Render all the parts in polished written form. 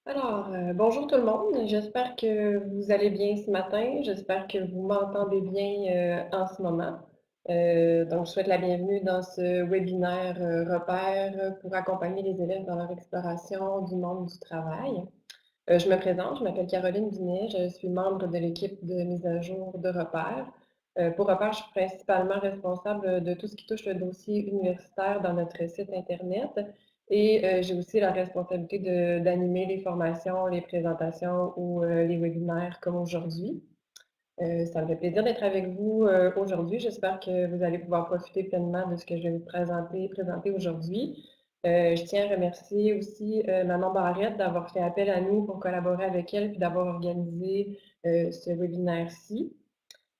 Bonjour tout le monde. J'espère que vous allez bien ce matin. J'espère que vous m'entendez bien en ce moment. Je souhaite la bienvenue dans ce webinaire repère pour accompagner les élèves dans leur exploration du monde du travail. Je me présente, je m'appelle Caroline Binet, je suis membre de l'équipe de mise à jour de repère. Pour repère, je suis principalement responsable de tout ce qui touche le dossier universitaire dans notre site Internet. Et j'ai aussi la responsabilité d'animer les formations, les présentations ou les webinaires comme aujourd'hui. Ça me fait plaisir d'être avec vous aujourd'hui. J'espère que vous allez pouvoir profiter pleinement de ce que je vais vous présenter aujourd'hui. Je tiens à remercier aussi Maman Barrette d'avoir fait appel à nous pour collaborer avec elle puis d'avoir organisé ce webinaire-ci.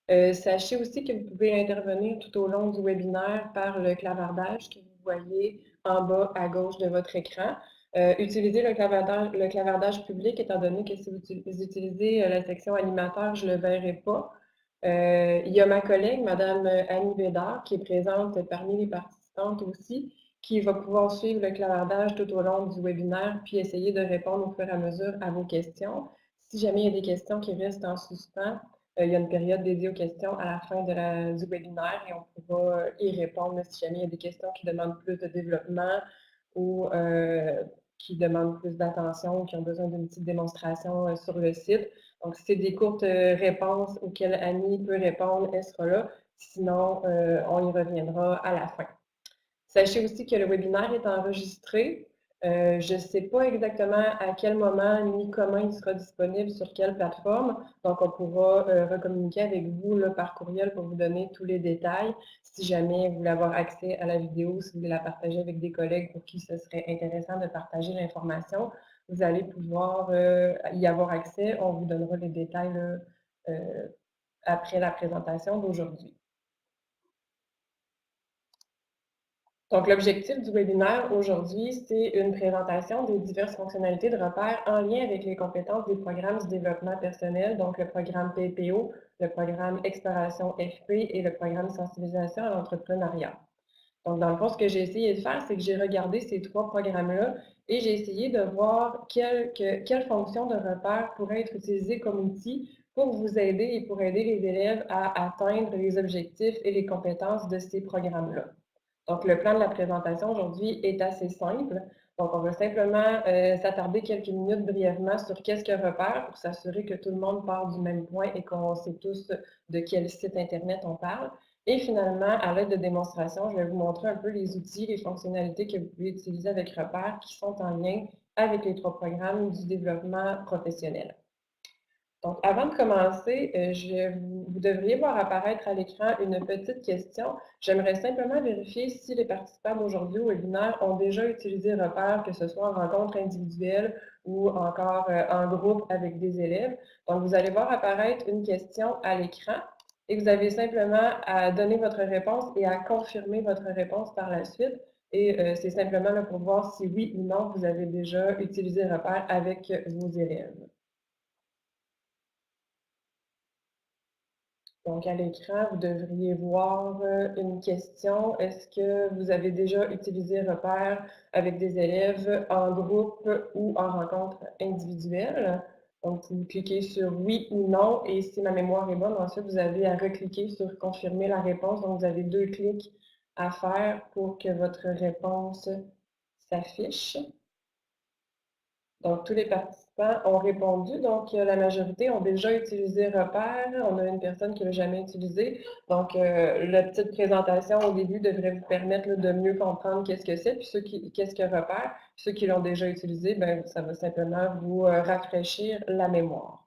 Sachez aussi que vous pouvez intervenir tout au long du webinaire par le clavardage que vous voyez en bas à gauche de votre écran. Utilisez le clavardage public, étant donné que si vous utilisez la section animateur, je ne le verrai pas. Il y a ma collègue, Madame Annie Bédard, qui est présente parmi les participantes aussi, qui va pouvoir suivre le clavardage tout au long du webinaire, puis essayer de répondre au fur et à mesure à vos questions. Si jamais il y a des questions qui restent en suspens, il y a une période dédiée aux questions à la fin du webinaire et on pourra y répondre si jamais il y a des questions qui demandent plus de développement ou qui demandent plus d'attention ou qui ont besoin d'une petite démonstration sur le site. Donc, si c'est des courtes réponses auxquelles Annie peut répondre, elle sera là. Sinon, on y reviendra à la fin. Sachez aussi que le webinaire est enregistré. Je ne sais pas exactement à quel moment ni comment il sera disponible sur quelle plateforme. Donc, on pourra recommuniquer avec vous là, par courriel pour vous donner tous les détails. Si jamais vous voulez avoir accès à la vidéo, si vous voulez la partager avec des collègues pour qui ce serait intéressant de partager l'information, vous allez pouvoir y avoir accès. On vous donnera les détails là, après la présentation d'aujourd'hui. Donc, l'objectif du webinaire aujourd'hui, c'est une présentation des diverses fonctionnalités de repère en lien avec les compétences des programmes du développement personnel, donc le programme PPO, le programme Exploration FP et le programme Sensibilisation à l'entrepreneuriat. Donc, dans le fond, ce que j'ai essayé de faire, c'est que j'ai regardé ces trois programmes-là et j'ai essayé de voir quelle fonction de repère pourrait être utilisée comme outil pour vous aider et pour aider les élèves à atteindre les objectifs et les compétences de ces programmes-là. Donc, le plan de la présentation aujourd'hui est assez simple. Donc, on va simplement s'attarder quelques minutes brièvement sur qu'est-ce que repère pour s'assurer que tout le monde part du même point et qu'on sait tous de quel site Internet on parle. Et finalement, à l'aide de démonstrations, je vais vous montrer un peu les outils, les fonctionnalités que vous pouvez utiliser avec repère qui sont en lien avec les trois programmes du développement professionnel. Donc, avant de commencer, vous devriez voir apparaître à l'écran une petite question. J'aimerais simplement vérifier si les participants d'aujourd'hui au webinaire ont déjà utilisé Repère, que ce soit en rencontre individuelle ou encore en groupe avec des élèves. Donc, vous allez voir apparaître une question à l'écran et vous avez simplement à donner votre réponse et à confirmer votre réponse par la suite. Et c'est simplement là pour voir si oui ou non vous avez déjà utilisé Repère avec vos élèves. Donc, à l'écran, vous devriez voir une question. Est-ce que vous avez déjà utilisé Repère avec des élèves en groupe ou en rencontre individuelle? Donc, vous cliquez sur oui ou non et si ma mémoire est bonne, ensuite, vous avez à recliquer sur confirmer la réponse. Donc, vous avez 2 clics à faire pour que votre réponse s'affiche. Donc, tous les participants ont répondu. Donc, la majorité ont déjà utilisé Repère. On a une personne qui ne l'a jamais utilisé. Donc, la petite présentation au début devrait vous permettre là, de mieux comprendre qu'est-ce que c'est, puis qu'est-ce que Repère. Puis ceux qui l'ont déjà utilisé, ben, ça va simplement vous rafraîchir la mémoire.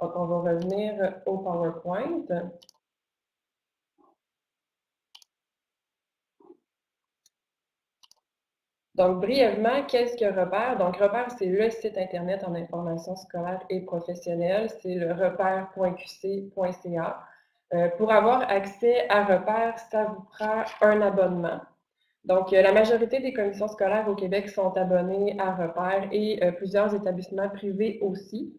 Donc, on va revenir au PowerPoint. Donc, brièvement, qu'est-ce que Repère? Donc, Repère, c'est le site Internet en information scolaire et professionnelle. C'est le repère.qc.ca. Pour avoir accès à Repère, ça vous prend un abonnement. Donc, la majorité des commissions scolaires au Québec sont abonnées à Repère et plusieurs établissements privés aussi.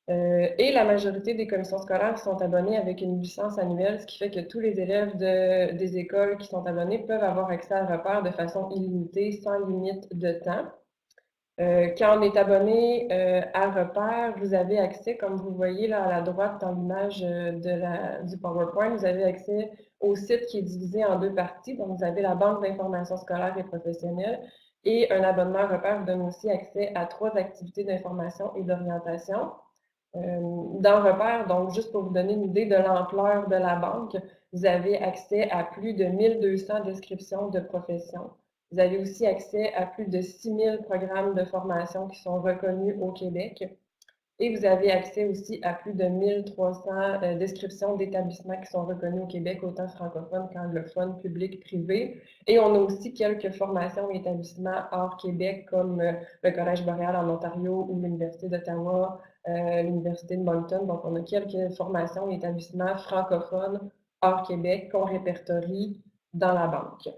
Et la majorité des commissions scolaires sont abonnées avec une licence annuelle, ce qui fait que tous les élèves des écoles qui sont abonnés peuvent avoir accès à Repère de façon illimitée, sans limite de temps. Quand on est abonné à Repère, vous avez accès, comme vous voyez là à la droite dans l'image du PowerPoint, vous avez accès au site qui est divisé en deux parties. Donc, vous avez la banque d'informations scolaires et professionnelles et un abonnement à Repère vous donne aussi accès à 3 activités d'information et d'orientation. Dans Repère, donc juste pour vous donner une idée de l'ampleur de la banque, vous avez accès à plus de 1200 descriptions de professions. Vous avez aussi accès à plus de 6000 programmes de formation qui sont reconnus au Québec. Et vous avez accès aussi à plus de 1300 descriptions d'établissements qui sont reconnus au Québec, autant francophones qu'anglophones, publics, privés. Et on a aussi quelques formations et établissements hors Québec, comme le Collège Boréal en Ontario ou l'Université d'Ottawa, l'Université de Moncton. Donc, on a quelques formations et établissements francophones hors Québec qu'on répertorie dans la banque.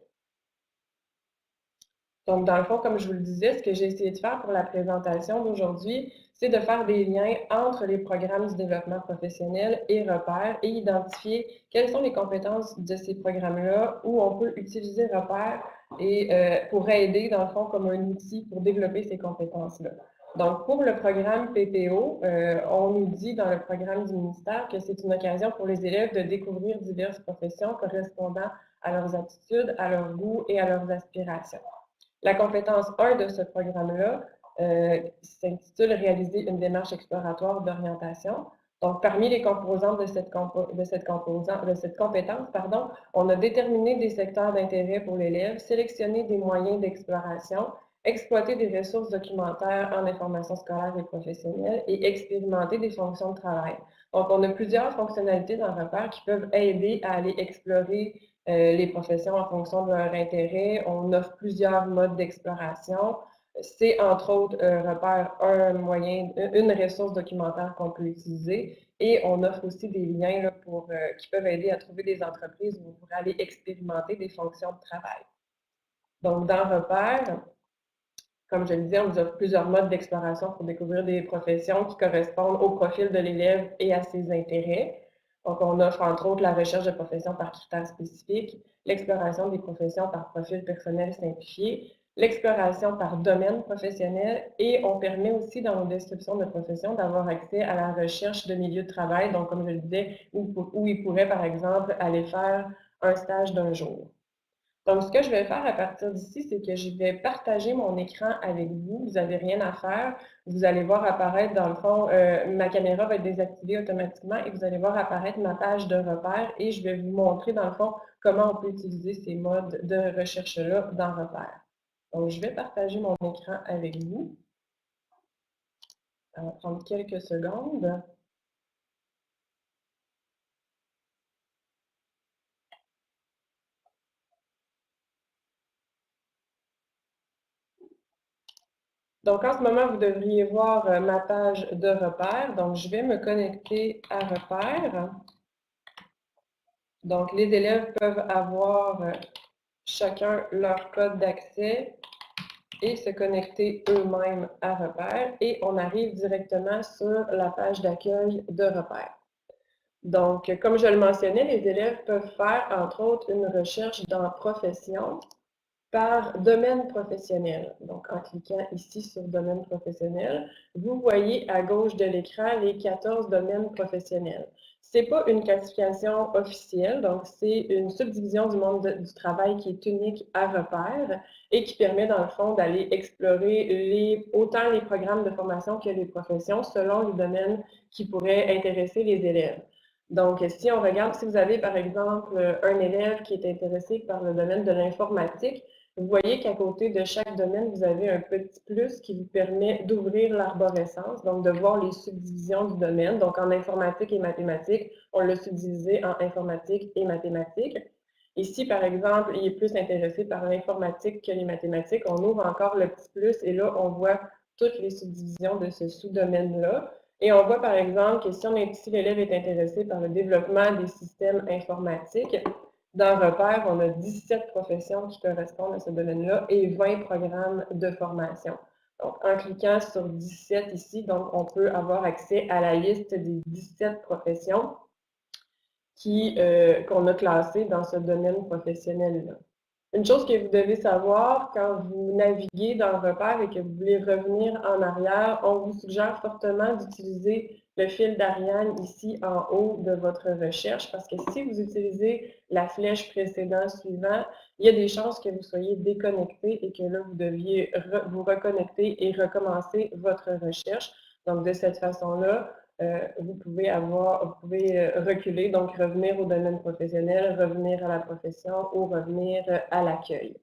Donc, dans le fond, comme je vous le disais, ce que j'ai essayé de faire pour la présentation d'aujourd'hui, c'est de faire des liens entre les programmes du développement professionnel et Repère et identifier quelles sont les compétences de ces programmes-là, où on peut utiliser Repère et pour aider, dans le fond, comme un outil pour développer ces compétences-là. Donc, pour le programme PPO, on nous dit dans le programme du ministère que c'est une occasion pour les élèves de découvrir diverses professions correspondant à leurs aptitudes, à leurs goûts et à leurs aspirations. La compétence 1 de ce programme-là s'intitule « Réaliser une démarche exploratoire d'orientation ». Donc, parmi les composantes de cette compétence, on a déterminé des secteurs d'intérêt pour l'élève, sélectionné des moyens d'exploration, exploiter des ressources documentaires en information scolaire et professionnelle et expérimenter des fonctions de travail. Donc, on a plusieurs fonctionnalités dans Repère qui peuvent aider à aller explorer les professions en fonction de leur intérêt. On offre plusieurs modes d'exploration. C'est entre autres Repère un moyen, une ressource documentaire qu'on peut utiliser et on offre aussi des liens là, qui peuvent aider à trouver des entreprises où vous pourrez aller expérimenter des fonctions de travail. Donc, dans Repère, comme je le disais, on vous offre plusieurs modes d'exploration pour découvrir des professions qui correspondent au profil de l'élève et à ses intérêts. Donc, on offre entre autres la recherche de professions par critères spécifiques, l'exploration des professions par profil personnel simplifié, l'exploration par domaine professionnel et on permet aussi dans nos descriptions de professions d'avoir accès à la recherche de milieux de travail, donc comme je le disais, où ils pourraient par exemple aller faire un stage d'un jour. Donc, ce que je vais faire à partir d'ici, c'est que je vais partager mon écran avec vous. Vous n'avez rien à faire. Vous allez voir apparaître, dans le fond, ma caméra va être désactivée automatiquement et vous allez voir apparaître ma page de repère et je vais vous montrer, dans le fond, comment on peut utiliser ces modes de recherche-là dans Repère. Donc, je vais partager mon écran avec vous. Ça va prendre quelques secondes. Donc, en ce moment, vous devriez voir ma page de repère. Donc, je vais me connecter à repère. Donc, les élèves peuvent avoir chacun leur code d'accès et se connecter eux-mêmes à Repère. Et on arrive directement sur la page d'accueil de Repère. Donc, comme je le mentionnais, les élèves peuvent faire, entre autres, une recherche dans profession par domaine professionnel. Donc, en cliquant ici sur domaine professionnel, vous voyez à gauche de l'écran les 14 domaines professionnels. Ce n'est pas une classification officielle, donc c'est une subdivision du monde du travail qui est unique à Repère et qui permet, dans le fond, d'aller explorer autant les programmes de formation que les professions selon les domaines qui pourraient intéresser les élèves. Donc, si on regarde, si vous avez, par exemple, un élève qui est intéressé par le domaine de l'informatique, vous voyez qu'à côté de chaque domaine, vous avez un petit plus qui vous permet d'ouvrir l'arborescence, donc de voir les subdivisions du domaine. Donc, en informatique et mathématiques, on l'a subdivisé en informatique et mathématiques. Ici, par exemple, il est plus intéressé par l'informatique que les mathématiques. On ouvre encore le petit plus et là, on voit toutes les subdivisions de ce sous-domaine-là. Et on voit, par exemple, que si l'élève est intéressé par le développement des systèmes informatiques, dans Repère, on a 17 professions qui correspondent à ce domaine-là et 20 programmes de formation. Donc, en cliquant sur 17 ici, donc, on peut avoir accès à la liste des 17 professions qu'on a classées dans ce domaine professionnel-là. Une chose que vous devez savoir quand vous naviguez dans le repère et que vous voulez revenir en arrière, on vous suggère fortement d'utiliser le fil d'Ariane ici en haut de votre recherche parce que si vous utilisez la flèche précédente suivant, il y a des chances que vous soyez déconnecté et que là, vous deviez vous reconnecter et recommencer votre recherche. Donc, de cette façon-là, vous pouvez reculer, donc revenir au domaine professionnel, revenir à la profession ou revenir à l'accueil.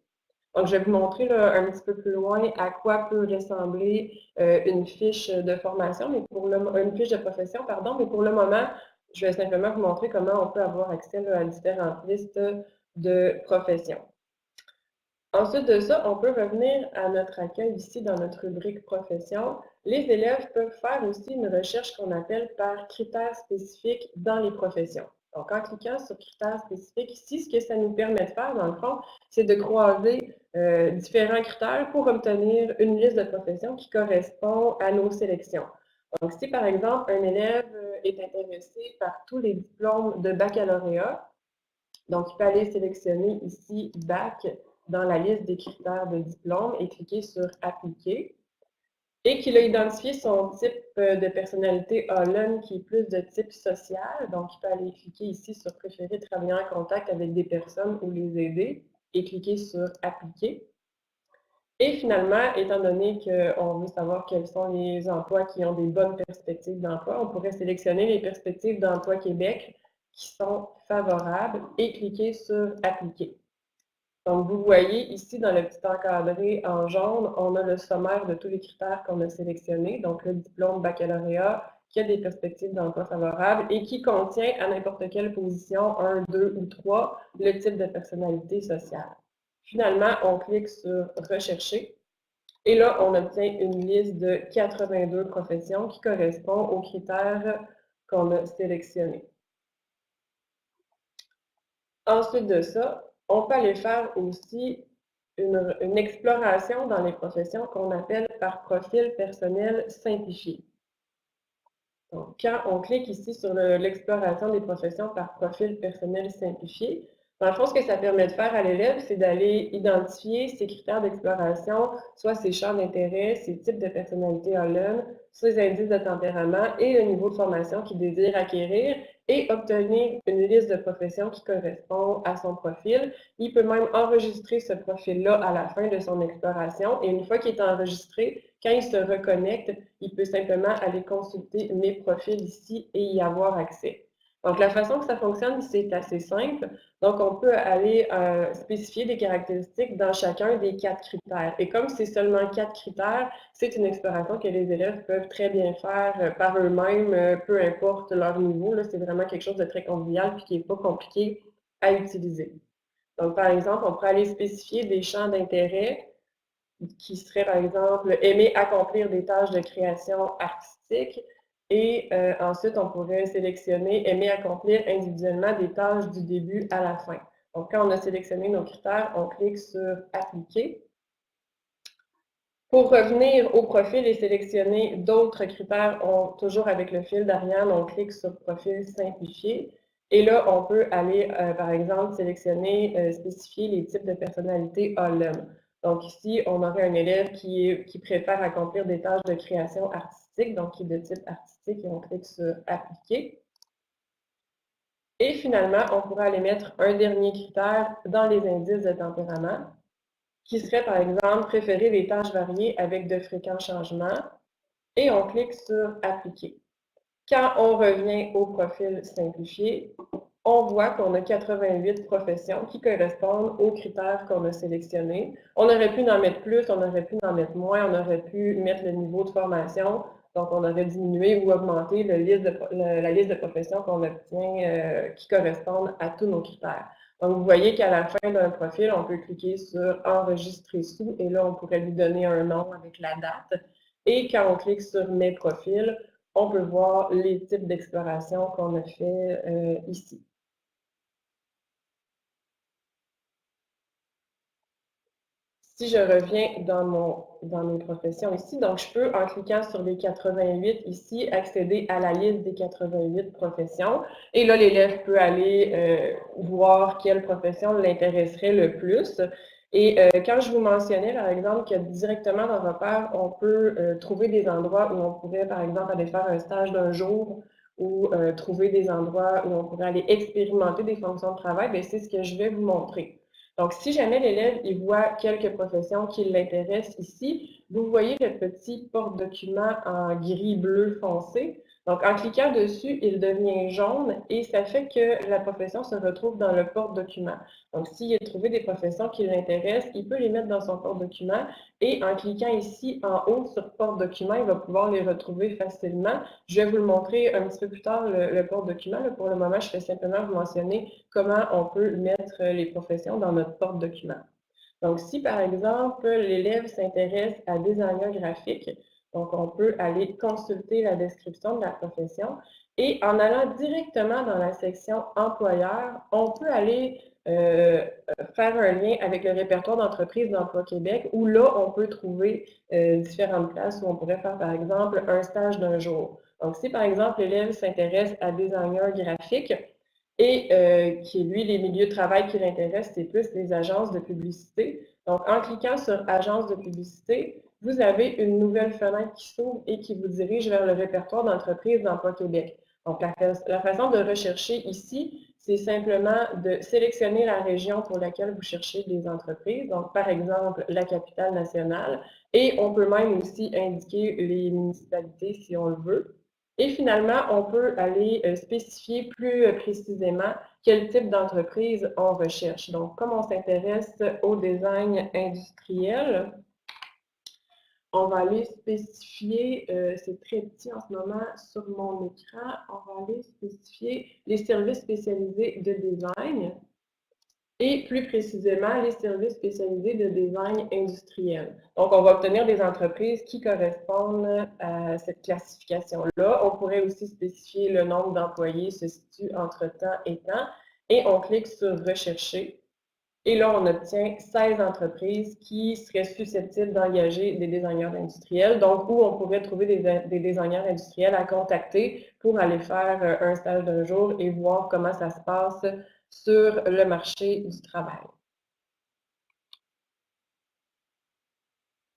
Donc, je vais vous montrer là, un petit peu plus loin à quoi peut ressembler une fiche de formation, une fiche de profession, pardon, mais pour le moment, je vais simplement vous montrer comment on peut avoir accès là, à différentes listes de professions. Ensuite de ça, on peut revenir à notre accueil ici dans notre rubrique profession. Les élèves peuvent faire aussi une recherche qu'on appelle par critères spécifiques dans les professions. Donc, en cliquant sur critères spécifiques, ici, ce que ça nous permet de faire, dans le fond, c'est de croiser différents critères pour obtenir une liste de professions qui correspond à nos sélections. Donc, si par exemple, un élève est intéressé par tous les diplômes de baccalauréat, donc il peut aller sélectionner ici Bac dans la liste des critères de diplôme et cliquer sur Appliquer. Et qu'il a identifié son type de personnalité Holland qui est plus de type social. Donc, il peut aller cliquer ici sur Préférer travailler en contact avec des personnes ou les aider et cliquer sur Appliquer. Et finalement, étant donné qu'on veut savoir quels sont les emplois qui ont des bonnes perspectives d'emploi, on pourrait sélectionner les perspectives d'emploi Québec qui sont favorables et cliquer sur Appliquer. Donc, vous voyez ici dans le petit encadré en jaune, on a le sommaire de tous les critères qu'on a sélectionnés, donc le diplôme baccalauréat qui a des perspectives d'emploi favorables et qui contient à n'importe quelle position, 1, 2 ou 3, le type de personnalité sociale. Finalement, on clique sur Rechercher et là, on obtient une liste de 82 professions qui correspondent aux critères qu'on a sélectionnés. Ensuite de ça, on peut aller faire aussi une exploration dans les professions qu'on appelle par profil personnel simplifié. Donc, quand on clique ici sur l'exploration des professions par profil personnel simplifié, dans le fond, ce que ça permet de faire à l'élève, c'est d'aller identifier ses critères d'exploration, soit ses champs d'intérêt, ses types de personnalité Holland, ses indices de tempérament et le niveau de formation qu'il désire acquérir et obtenir une liste de professions qui correspond à son profil. Il peut même enregistrer ce profil-là à la fin de son exploration et une fois qu'il est enregistré, quand il se reconnecte, il peut simplement aller consulter mes profils ici et y avoir accès. Donc, la façon que ça fonctionne, c'est assez simple. Donc, on peut aller spécifier des caractéristiques dans chacun des 4 critères. Et comme c'est seulement 4 critères, c'est une exploration que les élèves peuvent très bien faire par eux-mêmes, peu importe leur niveau. C'est vraiment quelque chose de très convivial et qui n'est pas compliqué à utiliser. Donc, par exemple, on pourrait aller spécifier des champs d'intérêt qui serait, par exemple, aimer accomplir des tâches de création artistique. Et ensuite, on pourrait sélectionner aimer accomplir individuellement des tâches du début à la fin. Donc, quand on a sélectionné nos critères, on clique sur Appliquer. Pour revenir au profil et sélectionner d'autres critères, toujours avec le fil d'Ariane, on clique sur Profil simplifié. Et là, on peut aller, par exemple, sélectionner, spécifier les types de personnalité Holland. Donc ici, on aurait un élève qui préfère accomplir des tâches de création artistique, donc qui est de type artistique, et on clique sur Appliquer. Et finalement, on pourrait aller mettre un dernier critère dans les indices de tempérament, qui serait par exemple préférer les tâches variées avec de fréquents changements, et on clique sur Appliquer. Quand on revient au profil simplifié, on voit qu'on a 88 professions qui correspondent aux critères qu'on a sélectionnés. On aurait pu en mettre plus, on aurait pu en mettre moins, on aurait pu mettre le niveau de formation, donc on aurait diminué ou augmenté la liste de professions qu'on obtient qui correspondent à tous nos critères. Donc, vous voyez qu'à la fin d'un profil, on peut cliquer sur « Enregistrer sous » et là, on pourrait lui donner un nom avec la date. Et quand on clique sur « Mes profils », on peut voir les types d'exploration qu'on a fait ici. Si je reviens dans mes professions ici, donc je peux, en cliquant sur les 88 ici, accéder à la liste des 88 professions. Et là, l'élève peut aller voir quelle profession l'intéresserait le plus. Et quand je vous mentionnais, par exemple, que directement dans Repère, on peut trouver des endroits où on pourrait, par exemple, aller faire un stage d'un jour ou trouver des endroits où on pourrait aller expérimenter des fonctions de travail, bien, c'est ce que je vais vous montrer. Donc, si jamais l'élève il voit quelques professions qui l'intéressent ici, vous voyez le petit porte-document en gris bleu foncé. Donc, en cliquant dessus, il devient jaune et ça fait que la profession se retrouve dans le porte-document. Donc, s'il a trouvé des professions qui l'intéressent, il peut les mettre dans son porte-document et en cliquant ici en haut sur porte-document, il va pouvoir les retrouver facilement. Je vais vous le montrer un petit peu plus tard, le porte-document. Pour le moment, je vais simplement vous mentionner comment on peut mettre les professions dans notre porte-document. Donc, si par exemple, l'élève s'intéresse à designer graphique, donc on peut aller consulter la description de la profession et en allant directement dans la section employeur, on peut aller faire un lien avec le répertoire d'entreprises d'Emploi Québec où là, on peut trouver différentes places où on pourrait faire par exemple un stage d'un jour. Donc, si par exemple l'élève s'intéresse à designer graphique, et qui, lui, les milieux de travail qui l'intéressent, c'est plus les agences de publicité. Donc, en cliquant sur Agence de publicité, vous avez une nouvelle fenêtre qui s'ouvre et qui vous dirige vers le répertoire d'entreprises d'Emploi Québec. Donc, la façon de rechercher ici, c'est simplement de sélectionner la région pour laquelle vous cherchez des entreprises. Donc, par exemple, la capitale nationale. Et on peut même aussi indiquer les municipalités si on le veut. Et finalement, on peut aller spécifier plus précisément quel type d'entreprise on recherche. Donc, comme on s'intéresse au design industriel, on va aller spécifier, c'est très petit en ce moment sur mon écran, on va aller spécifier les services spécialisés de design et plus précisément les services spécialisés de design industriel. Donc, on va obtenir des entreprises qui correspondent à cette classification-là. On pourrait aussi spécifier le nombre d'employés se situe entre temps et temps et on clique sur Rechercher. Et là, on obtient 16 entreprises qui seraient susceptibles d'engager des designers industriels, donc où on pourrait trouver des designers industriels à contacter pour aller faire un stage d'un jour et voir comment ça se passe sur le marché du travail.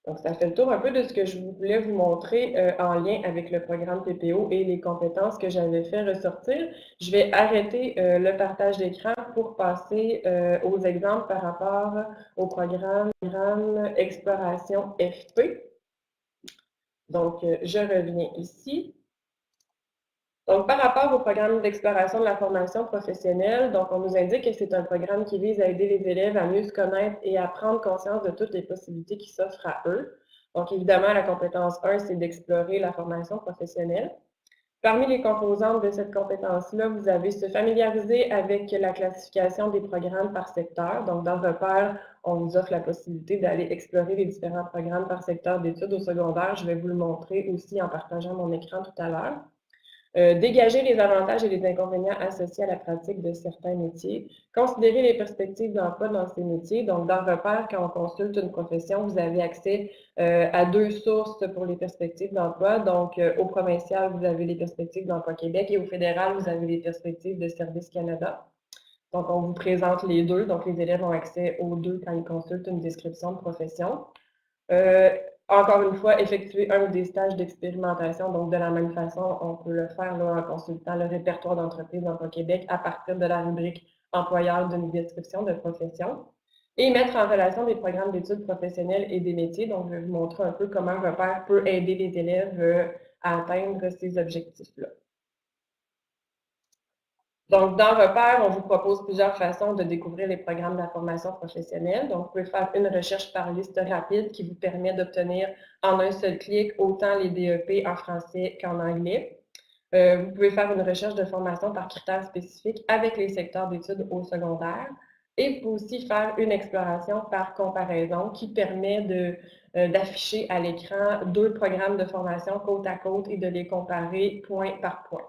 Donc, ça fait le tour un peu de ce que je voulais vous montrer en lien avec le programme PPO et les compétences que j'avais fait ressortir. Je vais arrêter le partage d'écran pour passer aux exemples par rapport au programme Exploration FP. Donc, je reviens ici. Donc, par rapport au programme d'exploration de la formation professionnelle, donc on nous indique que c'est un programme qui vise à aider les élèves à mieux se connaître et à prendre conscience de toutes les possibilités qui s'offrent à eux. Donc, évidemment, la compétence 1, c'est d'explorer la formation professionnelle. Parmi les composantes de cette compétence-là, vous avez se familiariser avec la classification des programmes par secteur. Donc, dans Repère, on vous offre la possibilité d'aller explorer les différents programmes par secteur d'études au secondaire. Je vais vous le montrer aussi en partageant mon écran tout à l'heure. Dégager les avantages et les inconvénients associés à la pratique de certains métiers. Considérer les perspectives d'emploi dans ces métiers. Donc, dans Repère, quand on consulte une profession, vous avez accès à deux sources pour les perspectives d'emploi. Donc, au provincial, vous avez les perspectives d'Emploi Québec et au fédéral, vous avez les perspectives de Service Canada. Donc, on vous présente les deux. Donc, les élèves ont accès aux deux quand ils consultent une description de profession. Encore une fois, effectuer un des stages d'expérimentation. Donc, de la même façon, on peut le faire là, en consultant le répertoire d'entreprises d'Emploi Québec à partir de la rubrique employeur d'une description de profession. Et mettre en relation des programmes d'études professionnelles et des métiers. Donc, je vais vous montrer un peu comment Repère peut aider les élèves à atteindre ces objectifs-là. Donc, dans Repère, on vous propose plusieurs façons de découvrir les programmes de la formation professionnelle. Donc, vous pouvez faire une recherche par liste rapide qui vous permet d'obtenir en un seul clic autant les DEP en français qu'en anglais. Vous pouvez faire une recherche de formation par critères spécifiques avec les secteurs d'études au secondaire. Et vous pouvez aussi faire une exploration par comparaison qui permet d'afficher à l'écran deux programmes de formation côte à côte et de les comparer point par point.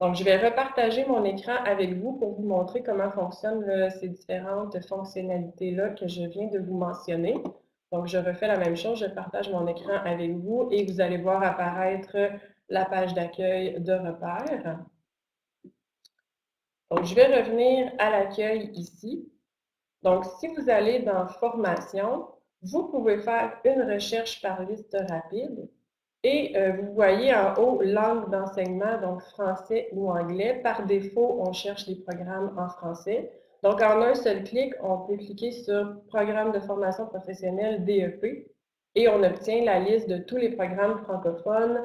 Donc, je vais repartager mon écran avec vous pour vous montrer comment fonctionnent ces différentes fonctionnalités-là que je viens de vous mentionner. Donc, je refais la même chose, je partage mon écran avec vous et vous allez voir apparaître la page d'accueil de repère. Donc, je vais revenir à l'accueil ici. Donc, si vous allez dans Formation, vous pouvez faire une recherche par liste rapide et vous voyez en haut langue d'enseignement, donc français ou anglais. Par défaut, on cherche les programmes en français. Donc, en un seul clic, on peut cliquer sur Programme de formation professionnelle DEP et on obtient la liste de tous les programmes francophones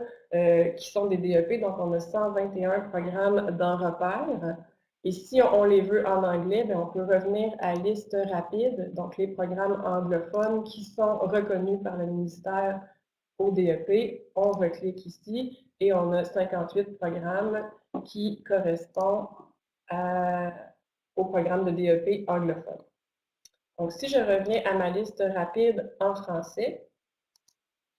qui sont des DEP. Donc, on a 121 programmes dans Repère. Et si on les veut en anglais, bien, on peut revenir à liste rapide, donc les programmes anglophones qui sont reconnus par le ministère au DEP. On reclique ici et on a 58 programmes qui correspondent au programme de DEP anglophone. Donc, si je reviens à ma liste rapide en français,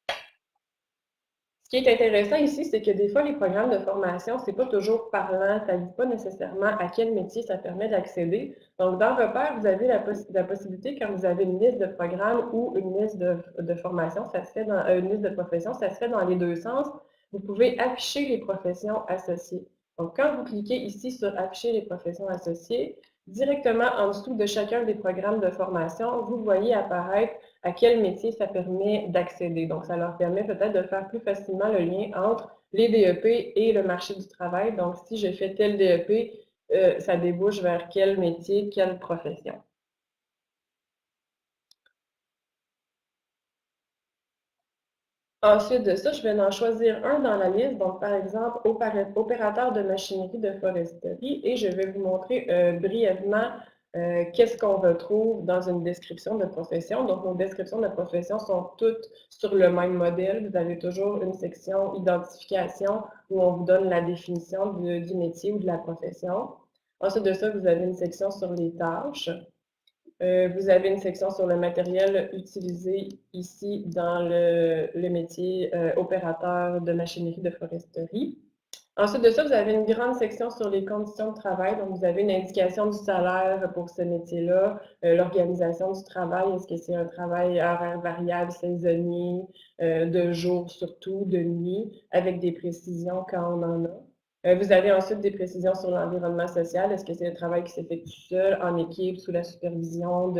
ce qui est intéressant ici, c'est que des fois, les programmes de formation, ce n'est pas toujours parlant, ça ne dit pas nécessairement à quel métier ça permet d'accéder. Donc, dans Repère, vous avez la possibilité, quand vous avez une liste de programmes ou une liste de formation, ça se fait dans une liste de professions, ça se fait dans les deux sens. Vous pouvez afficher les professions associées. Donc, quand vous cliquez ici sur Afficher les professions associées, directement en dessous de chacun des programmes de formation, vous voyez apparaître à quel métier ça permet d'accéder. Donc, ça leur permet peut-être de faire plus facilement le lien entre les DEP et le marché du travail. Donc, si je fais tel DEP, ça débouche vers quel métier, quelle profession. Ensuite de ça, je vais en choisir un dans la liste. Donc, par exemple, opérateur de machinerie de foresterie. Et je vais vous montrer brièvement qu'est-ce qu'on retrouve dans une description de profession. Donc, nos descriptions de profession sont toutes sur le même modèle. Vous avez toujours une section identification où on vous donne la définition du métier ou de la profession. Ensuite de ça, vous avez une section sur les tâches. Vous avez une section sur le matériel utilisé ici dans le métier opérateur de machinerie de foresterie. Ensuite de ça, vous avez une grande section sur les conditions de travail. Donc, vous avez une indication du salaire pour ce métier-là, l'organisation du travail, est-ce que c'est un travail horaire variable, saisonnier, de jour surtout, de nuit, avec des précisions quand on en a. Vous avez ensuite des précisions sur l'environnement social. Est-ce que c'est un travail qui s'effectue seul, en équipe, sous la supervision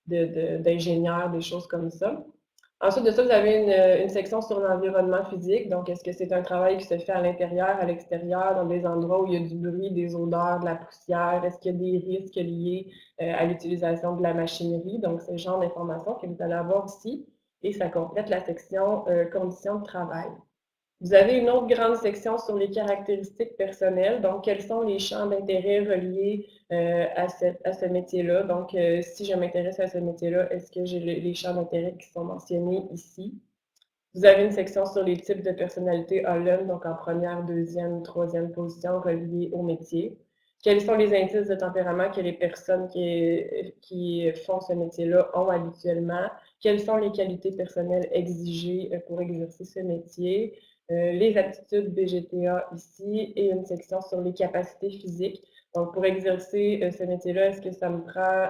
d'ingénieurs, des choses comme ça. Ensuite de ça, vous avez une section sur l'environnement physique. Donc, est-ce que c'est un travail qui se fait à l'intérieur, à l'extérieur, dans des endroits où il y a du bruit, des odeurs, de la poussière? Est-ce qu'il y a des risques liés à l'utilisation de la machinerie? Donc, c'est le genre d'informations que vous allez avoir ici. Et ça complète la section conditions de travail. Vous avez une autre grande section sur les caractéristiques personnelles. Donc, quels sont les champs d'intérêt reliés à ce métier-là? Donc, si je m'intéresse à ce métier-là, est-ce que j'ai les champs d'intérêt qui sont mentionnés ici? Vous avez une section sur les types de personnalités Holland, donc en première, deuxième, troisième position reliés au métier. Quels sont les indices de tempérament que les personnes qui font ce métier-là ont habituellement? Quelles sont les qualités personnelles exigées pour exercer ce métier? Les aptitudes BGTA ici et une section sur les capacités physiques. Donc, pour exercer ce métier-là, est-ce que ça me prend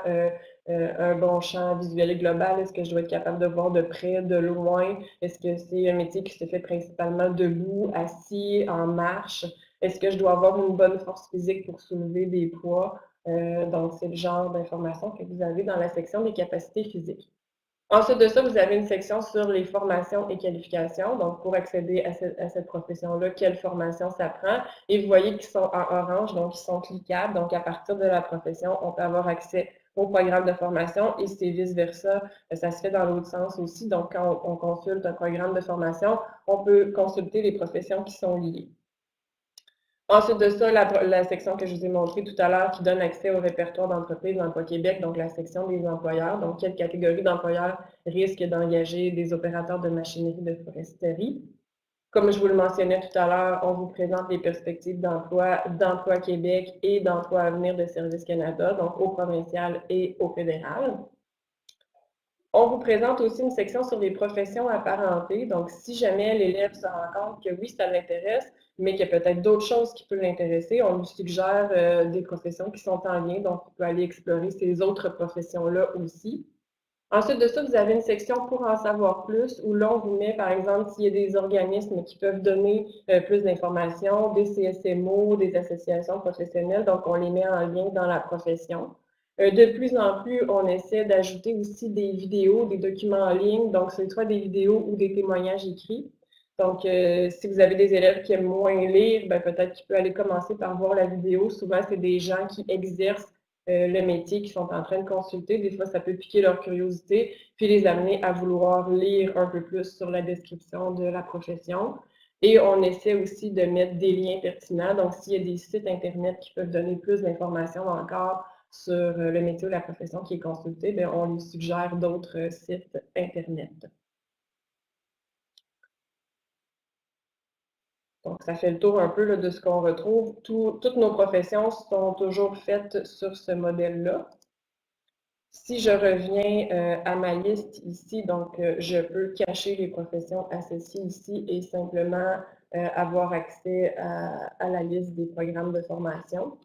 un bon champ visuel global? Est-ce que je dois être capable de voir de près, de loin? Est-ce que c'est un métier qui se fait principalement debout, assis, en marche? Est-ce que je dois avoir une bonne force physique pour soulever des poids? Donc, c'est le genre d'informations que vous avez dans la section des capacités physiques. Ensuite de ça, vous avez une section sur les formations et qualifications. Donc, pour accéder à cette profession-là, quelle formation ça prend? Et vous voyez qu'ils sont en orange, donc ils sont cliquables. Donc, à partir de la profession, on peut avoir accès au programme de formation et c'est vice-versa. Ça se fait dans l'autre sens aussi. Donc, quand on consulte un programme de formation, on peut consulter les professions qui sont liées. Ensuite de ça, la section que je vous ai montrée tout à l'heure qui donne accès au répertoire d'entreprises d'Emploi Québec, donc la section des employeurs. Donc, quelle catégorie d'employeurs risquent d'engager des opérateurs de machinerie de foresterie? Comme je vous le mentionnais tout à l'heure, on vous présente les perspectives d'Emploi Québec et d'Emploi à venir de Service Canada, donc au provincial et au fédéral. On vous présente aussi une section sur les professions apparentées. Donc, si jamais l'élève se rend compte que oui, ça l'intéresse, mais qu'il y a peut-être d'autres choses qui peuvent l'intéresser, on lui suggère des professions qui sont en lien. Donc, il peut aller explorer ces autres professions-là aussi. Ensuite de ça, vous avez une section pour en savoir plus, où là, on vous met, par exemple, s'il y a des organismes qui peuvent donner plus d'informations, des CSMO, des associations professionnelles, donc on les met en lien dans la profession. De plus en plus, on essaie d'ajouter aussi des vidéos, des documents en ligne, donc c'est soit des vidéos ou des témoignages écrits. Donc, si vous avez des élèves qui aiment moins lire, ben, peut-être qu'ils peuvent aller commencer par voir la vidéo. Souvent, c'est des gens qui exercent le métier qu'ils sont en train de consulter. Des fois, ça peut piquer leur curiosité, puis les amener à vouloir lire un peu plus sur la description de la profession. Et on essaie aussi de mettre des liens pertinents. Donc, s'il y a des sites Internet qui peuvent donner plus d'informations encore sur le métier ou la profession qui est consultée, bien, on lui suggère d'autres sites Internet. Donc, ça fait le tour un peu là, de ce qu'on retrouve. Toutes nos professions sont toujours faites sur ce modèle-là. Si je reviens à ma liste ici, donc je peux cacher les professions associées ici et simplement avoir accès à la liste des programmes de formation.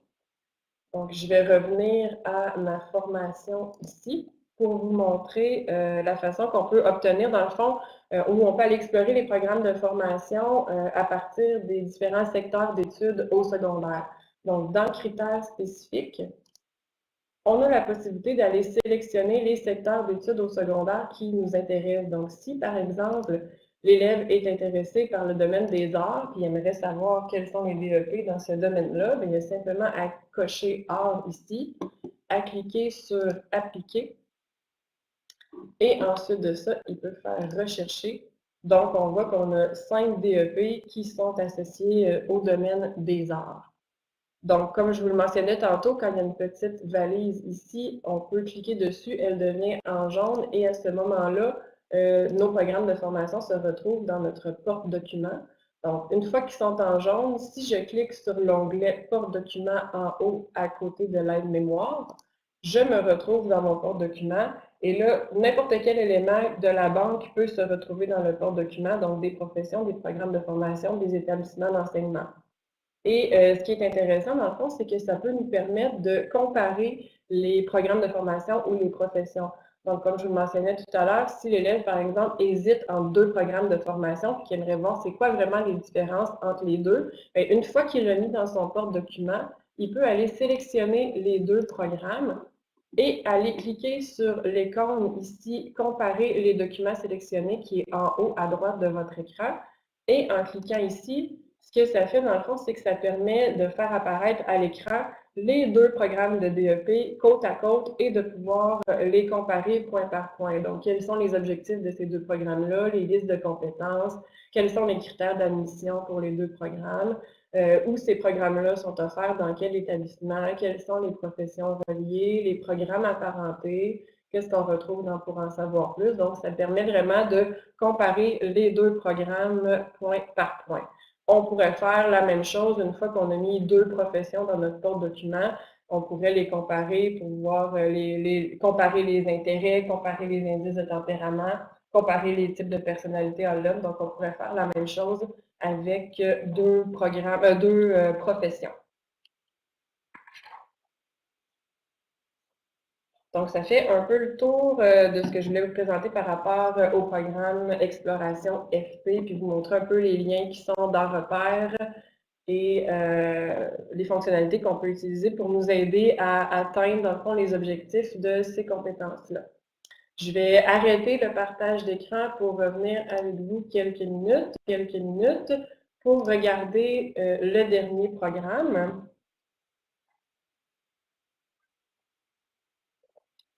Donc, je vais revenir à ma formation ici pour vous montrer la façon qu'on peut obtenir, dans le fond, où on peut aller explorer les programmes de formation à partir des différents secteurs d'études au secondaire. Donc, dans critères spécifiques, on a la possibilité d'aller sélectionner les secteurs d'études au secondaire qui nous intéressent. Donc, si, par exemple, l'élève est intéressé par le domaine des arts, puis aimerait savoir quels sont les DEP dans ce domaine-là, il y a simplement à cocher Arts ici, à cliquer sur Appliquer, et ensuite de ça, il peut faire Rechercher. Donc, on voit qu'on a 5 DEP qui sont associés au domaine des arts. Donc, comme je vous le mentionnais tantôt, quand il y a une petite valise ici, on peut cliquer dessus, elle devient en jaune et à ce moment-là, nos programmes de formation se retrouvent dans notre porte-document. Donc, une fois qu'ils sont en jaune, si je clique sur l'onglet porte-document en haut à côté de l'aide-mémoire, je me retrouve dans mon porte-document et là, n'importe quel élément de la banque peut se retrouver dans le porte-document, donc des professions, des programmes de formation, des établissements d'enseignement. Et ce qui est intéressant, dans le fond, c'est que ça peut nous permettre de comparer les programmes de formation ou les professions. Donc, comme je vous le mentionnais tout à l'heure, si l'élève, par exemple, hésite entre deux programmes de formation et qu'il aimerait voir c'est quoi vraiment les différences entre les deux, bien, une fois qu'il l'a mis dans son porte-document, il peut aller sélectionner les deux programmes et aller cliquer sur l'icône ici « Comparer les documents sélectionnés » qui est en haut à droite de votre écran. Et en cliquant ici, ce que ça fait dans le fond, c'est que ça permet de faire apparaître à l'écran les deux programmes de DEP côte à côte et de pouvoir les comparer point par point. Donc, quels sont les objectifs de ces deux programmes-là, les listes de compétences, quels sont les critères d'admission pour les deux programmes, où ces programmes-là sont offerts, dans quel établissement, quelles sont les professions reliées, les programmes apparentés, qu'est-ce qu'on retrouve dans Pour en savoir plus. Donc, ça permet vraiment de comparer les deux programmes point par point. On pourrait faire la même chose une fois qu'on a mis deux professions dans notre porte-document. On pourrait les comparer pour voir comparer les intérêts, comparer les indices de tempérament, comparer les types de personnalité en l'homme. Donc, on pourrait faire la même chose avec deux professions. Donc, ça fait un peu le tour de ce que je voulais vous présenter par rapport au programme Exploration FP, puis vous montrer un peu les liens qui sont dans Repère et les fonctionnalités qu'on peut utiliser pour nous aider à atteindre, dans le fond, les objectifs de ces compétences-là. Je vais arrêter le partage d'écran pour revenir avec vous quelques minutes pour regarder le dernier programme.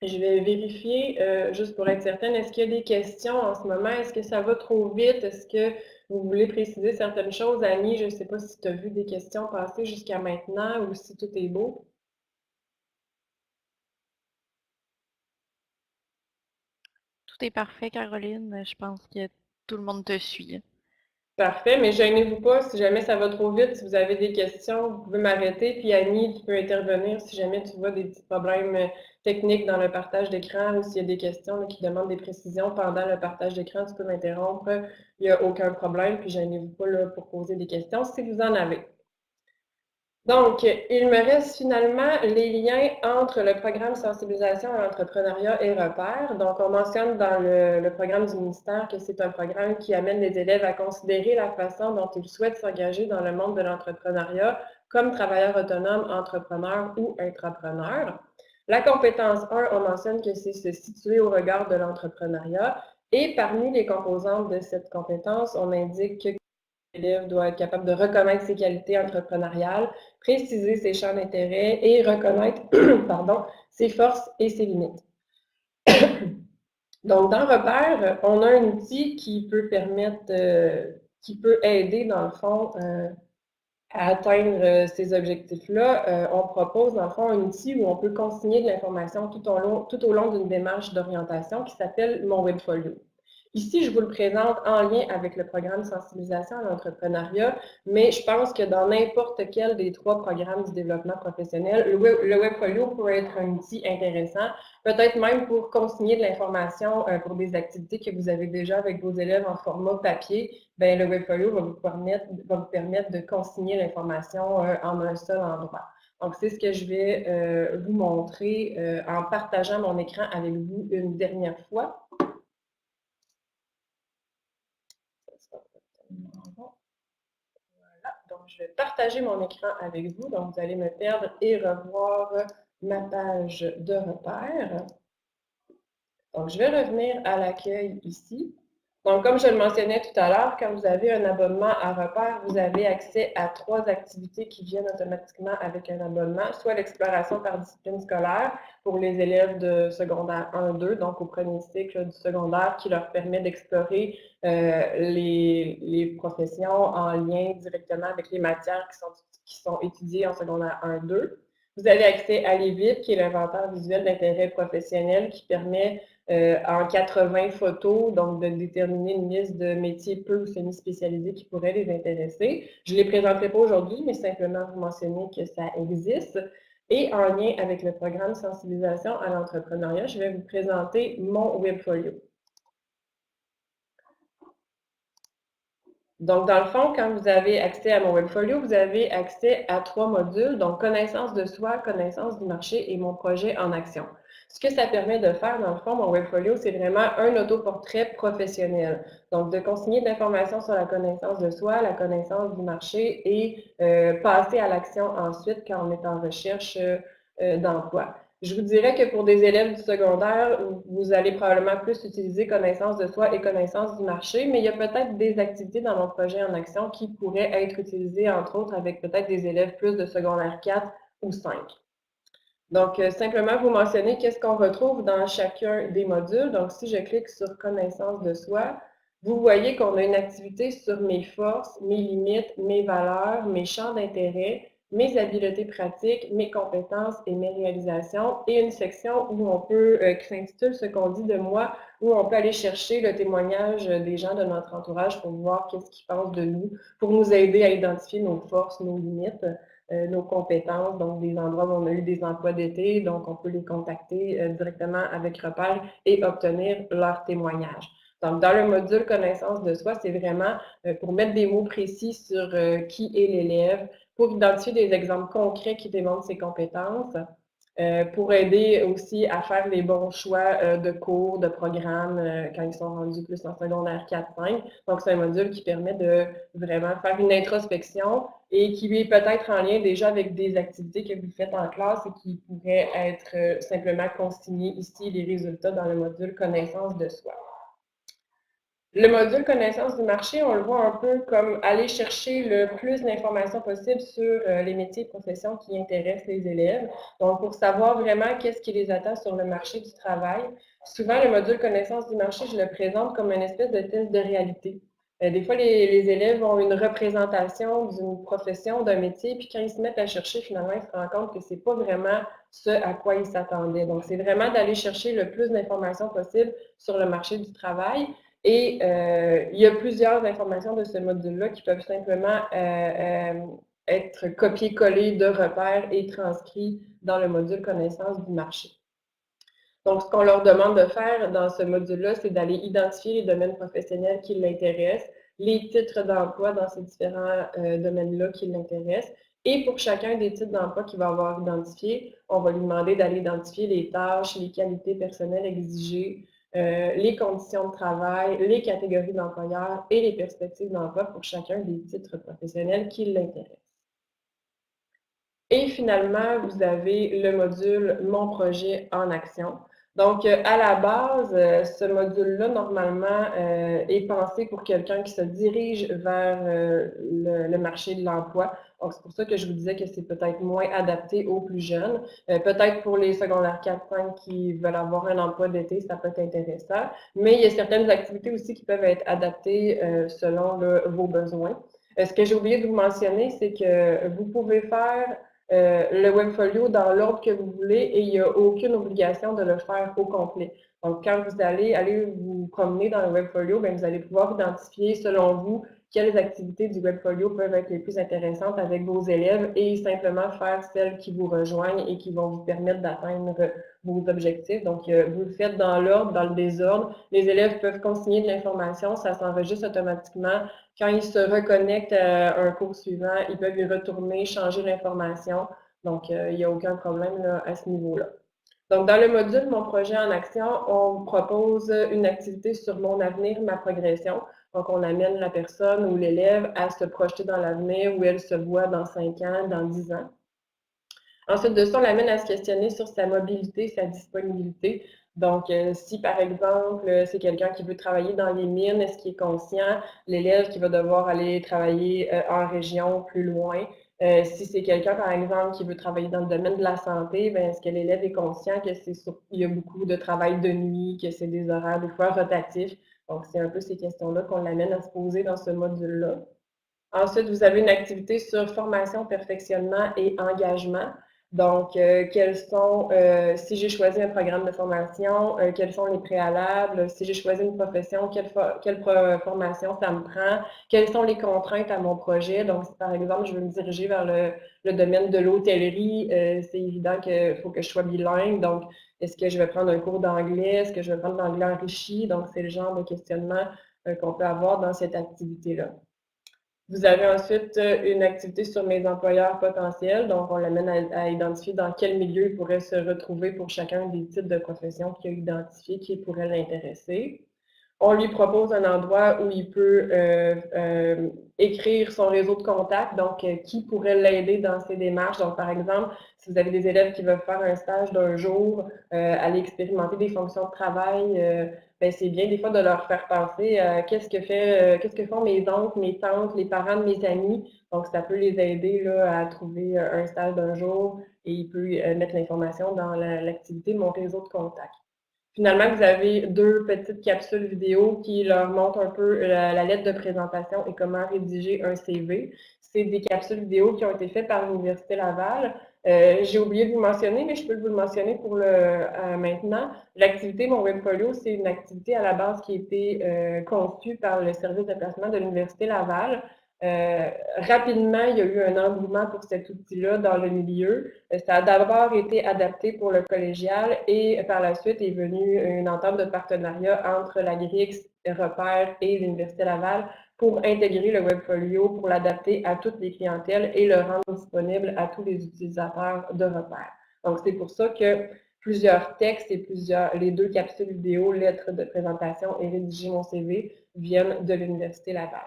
Je vais vérifier, juste pour être certaine, est-ce qu'il y a des questions en ce moment? Est-ce que ça va trop vite? Est-ce que vous voulez préciser certaines choses? Annie, je ne sais pas si tu as vu des questions passer jusqu'à maintenant ou si tout est beau. Tout est parfait, Caroline. Je pense que tout le monde te suit. Parfait, mais gênez-vous pas, si jamais ça va trop vite, si vous avez des questions, vous pouvez m'arrêter, puis Annie, tu peux intervenir si jamais tu vois des petits problèmes techniques dans le partage d'écran ou s'il y a des questions là, qui demandent des précisions pendant le partage d'écran, tu peux m'interrompre, il n'y a aucun problème, puis gênez-vous pas là, pour poser des questions si vous en avez. Donc, il me reste finalement les liens entre le programme sensibilisation à l'entrepreneuriat et repères. Donc, on mentionne dans le programme du ministère que c'est un programme qui amène les élèves à considérer la façon dont ils souhaitent s'engager dans le monde de l'entrepreneuriat comme travailleurs autonomes, entrepreneurs ou intrapreneurs. La compétence 1, on mentionne que c'est se situer au regard de l'entrepreneuriat. Et parmi les composantes de cette compétence, on indique que l'élève doit être capable de reconnaître ses qualités entrepreneuriales, préciser ses champs d'intérêt et reconnaître pardon, ses forces et ses limites. Donc, dans Repère, on a un outil qui peut permettre, qui peut aider, dans le fond, à atteindre ces objectifs-là. On propose, dans le fond, un outil où on peut consigner de l'information tout au long d'une démarche d'orientation qui s'appelle Mon Webfolio. Ici, je vous le présente en lien avec le programme de sensibilisation à l'entrepreneuriat, mais je pense que dans n'importe quel des 3 programmes du développement professionnel, le Webfolio pourrait être un outil intéressant, peut-être même pour consigner de l'information pour des activités que vous avez déjà avec vos élèves en format papier. Bien, le Webfolio va vous permettre de consigner l'information en un seul endroit. Donc, c'est ce que je vais vous montrer en partageant mon écran avec vous une dernière fois. Voilà, donc je vais partager mon écran avec vous. Donc, vous allez me perdre et revoir ma page de repère. Donc, je vais revenir à l'accueil ici. Donc, comme je le mentionnais tout à l'heure, quand vous avez un abonnement à repère, vous avez accès à 3 activités qui viennent automatiquement avec un abonnement, soit l'exploration par discipline scolaire pour les élèves de secondaire 1-2, donc au premier cycle du secondaire, qui leur permet d'explorer les professions en lien directement avec les matières qui sont étudiées en secondaire 1-2. Vous avez accès à l'EVIP, qui est l'inventaire visuel d'intérêt professionnel, qui permet en 80 photos, donc de déterminer une liste de métiers peu ou semi-spécialisés qui pourraient les intéresser. Je ne les présenterai pas aujourd'hui, mais simplement vous mentionner que ça existe. Et en lien avec le programme de sensibilisation à l'entrepreneuriat, je vais vous présenter mon Webfolio. Donc, dans le fond, quand vous avez accès à mon Webfolio, vous avez accès à 3 modules, donc connaissance de soi, connaissance du marché et mon projet en action. Ce que ça permet de faire, dans le fond, mon Webfolio, c'est vraiment un autoportrait professionnel. Donc, de consigner de l'information sur la connaissance de soi, la connaissance du marché et passer à l'action ensuite quand on est en recherche d'emploi. Je vous dirais que pour des élèves du secondaire, vous allez probablement plus utiliser connaissance de soi et connaissance du marché, mais il y a peut-être des activités dans mon projet en action qui pourraient être utilisées, entre autres, avec peut-être des élèves plus de secondaire 4 ou 5. Donc, simplement vous mentionner qu'est-ce qu'on retrouve dans chacun des modules. Donc, si je clique sur connaissance de soi, vous voyez qu'on a une activité sur mes forces, mes limites, mes valeurs, mes champs d'intérêt, mes habiletés pratiques, mes compétences et mes réalisations, et une section où on peut, qui s'intitule Ce qu'on dit de moi, où on peut aller chercher le témoignage des gens de notre entourage pour voir qu'est-ce qu'ils pensent de nous, pour nous aider à identifier nos forces, nos limites, nos compétences, donc des endroits où on a eu des emplois d'été, donc on peut les contacter directement avec Repère et obtenir leur témoignage. Donc, dans le module connaissance de soi, c'est vraiment pour mettre des mots précis sur qui est l'élève, pour identifier des exemples concrets qui démontrent ses compétences, pour aider aussi à faire les bons choix de cours, de programmes quand ils sont rendus plus en secondaire 4-5. Donc, c'est un module qui permet de vraiment faire une introspection et qui est peut-être en lien déjà avec des activités que vous faites en classe et qui pourraient être simplement consignées ici, les résultats dans le module connaissance de soi. Le module connaissance du marché, on le voit un peu comme aller chercher le plus d'informations possible sur les métiers et professions qui intéressent les élèves. Donc, pour savoir vraiment qu'est-ce qui les attend sur le marché du travail. Souvent, le module connaissance du marché, je le présente comme une espèce de test de réalité. Des fois, les élèves ont une représentation d'une profession, d'un métier, puis quand ils se mettent à chercher, finalement, ils se rendent compte que c'est pas vraiment ce à quoi ils s'attendaient. Donc, c'est vraiment d'aller chercher le plus d'informations possible sur le marché du travail. Et il y a plusieurs informations de ce module-là qui peuvent simplement être copiées-collées de repères et transcrits dans le module connaissance du marché. Donc, ce qu'on leur demande de faire dans ce module-là, c'est d'aller identifier les domaines professionnels qui l'intéressent, les titres d'emploi dans ces différents domaines-là qui l'intéressent. Et pour chacun des titres d'emploi qu'il va avoir identifié, on va lui demander d'aller identifier les tâches, les qualités personnelles exigées, les conditions de travail, les catégories d'employeurs et les perspectives d'emploi pour chacun des titres professionnels qui l'intéressent. Et finalement, vous avez le module Mon projet en action. Donc, à la base, ce module-là, normalement, est pensé pour quelqu'un qui se dirige vers le marché de l'emploi. Donc, c'est pour ça que je vous disais que c'est peut-être moins adapté aux plus jeunes. Peut-être pour les secondaires 4-5 qui veulent avoir un emploi d'été, ça peut être intéressant. Mais il y a certaines activités aussi qui peuvent être adaptées selon vos besoins. Ce que j'ai oublié de vous mentionner, c'est que vous pouvez faire le webfolio dans l'ordre que vous voulez et il n'y a aucune obligation de le faire au complet. Donc, quand vous allez vous promener dans le webfolio, bien, vous allez pouvoir identifier, selon vous, quelles activités du webfolio peuvent être les plus intéressantes avec vos élèves et simplement faire celles qui vous rejoignent et qui vont vous permettre d'atteindre vos objectifs. Donc, vous le faites dans l'ordre, dans le désordre. Les élèves peuvent consigner de l'information, ça s'enregistre automatiquement. Quand ils se reconnectent à un cours suivant, ils peuvent y retourner, changer l'information. Donc, il n'y a aucun problème là, à ce niveau-là. Donc, dans le module Mon projet en action, on propose une activité sur mon avenir, ma progression. Donc, on amène la personne ou l'élève à se projeter dans l'avenir où elle se voit dans 5 ans, dans 10 ans. Ensuite de ça, on l'amène à se questionner sur sa mobilité, sa disponibilité. Donc, si par exemple, c'est quelqu'un qui veut travailler dans les mines, est-ce qu'il est conscient? L'élève qui va devoir aller travailler en région plus loin. Si c'est quelqu'un, par exemple, qui veut travailler dans le domaine de la santé, ben, est-ce que l'élève est conscient que il y a beaucoup de travail de nuit, que c'est des horaires des fois rotatifs? Donc, c'est un peu ces questions-là qu'on l'amène à se poser dans ce module-là. Ensuite, vous avez une activité sur formation, perfectionnement et engagement. Donc, si j'ai choisi un programme de formation, quels sont les préalables? Si j'ai choisi une profession, quelle formation ça me prend? Quelles sont les contraintes à mon projet? Donc, si par exemple, je veux me diriger vers le domaine de l'hôtellerie, c'est évident qu'il faut que je sois bilingue. Donc, est-ce que je vais prendre un cours d'anglais? Est-ce que je vais prendre l'anglais enrichi? Donc, c'est le genre de questionnement qu'on peut avoir dans cette activité-là. Vous avez ensuite une activité sur mes employeurs potentiels. Donc, on l'amène à identifier dans quel milieu il pourrait se retrouver pour chacun des types de professions qu'il a identifiés qui pourraient l'intéresser. On lui propose un endroit où il peut écrire son réseau de contacts, donc qui pourrait l'aider dans ses démarches. Donc, par exemple, si vous avez des élèves qui veulent faire un stage d'un jour, aller expérimenter des fonctions de travail, ben, c'est bien des fois de leur faire penser à qu'est-ce que font mes oncles, mes tantes, les parents de mes amis. Donc, ça peut les aider là, à trouver un stage d'un jour et il peut mettre l'information dans l'activité Mon réseau de contacts. Finalement, vous avez 2 petites capsules vidéo qui leur montrent un peu la lettre de présentation et comment rédiger un CV. C'est des capsules vidéo qui ont été faites par l'Université Laval. J'ai oublié de vous mentionner, mais je peux vous le mentionner pour maintenant. L'activité Mon Webfolio, c'est une activité à la base qui a été conçue par le service de placement de l'Université Laval. Rapidement, il y a eu un engouement pour cet outil-là dans le milieu. Ça a d'abord été adapté pour le collégial et par la suite est venue une entente de partenariat entre la GRIX, Repère et l'Université Laval pour intégrer le webfolio, pour l'adapter à toutes les clientèles et le rendre disponible à tous les utilisateurs de Repère. Donc, c'est pour ça que plusieurs textes et les 2 capsules vidéo, lettres de présentation et rédiger mon CV viennent de l'Université Laval.